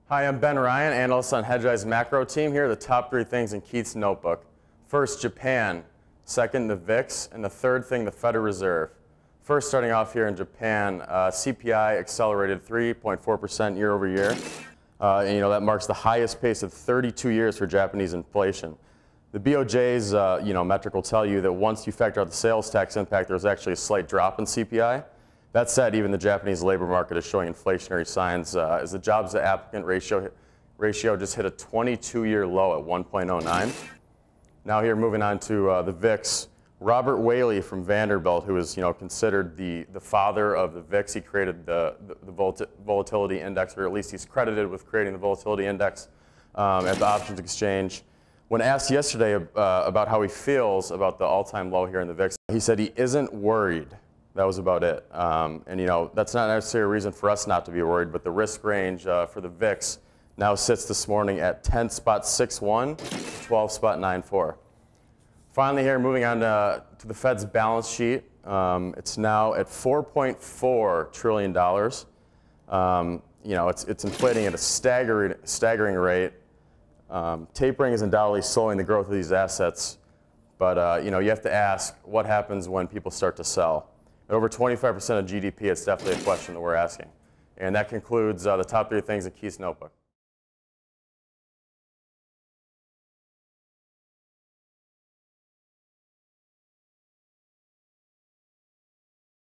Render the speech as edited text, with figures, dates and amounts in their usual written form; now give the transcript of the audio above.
Hi, I'm Ben Ryan, analyst on Hedgeye's macro team. Here are the top 3 things in Keith's notebook. First, Japan. Second, the VIX. And the third thing, the Federal Reserve. First, starting off here in Japan, CPI accelerated 3.4% year over year. And that marks the highest pace of 32 years for Japanese inflation. The BOJ's metric will tell you that once you factor out the sales tax impact, there was actually a slight drop in CPI. That said, even the Japanese labor market is showing inflationary signs as the jobs to applicant ratio just hit a 22-year low at 1.09. Now here, moving on to the VIX. Robert Whaley from Vanderbilt, who is considered the father of the VIX, he created the volatility index, or at least he's credited with creating the volatility index at the options exchange. When asked yesterday about how he feels about the all-time low here in the VIX, he said he isn't worried. That was about it. That's not necessarily a reason for us not to be worried, but the risk range for the VIX now sits this morning at 10.61 to 12.94. Finally here, moving on to the Fed's balance sheet. It's now at $4.4 trillion. It's inflating at a staggering rate. Tapering is undoubtedly slowing the growth of these assets, but you have to ask what happens when people start to sell. At over 25% of GDP, it's definitely a question that we're asking. And that concludes the top 3 things in Keith's notebook.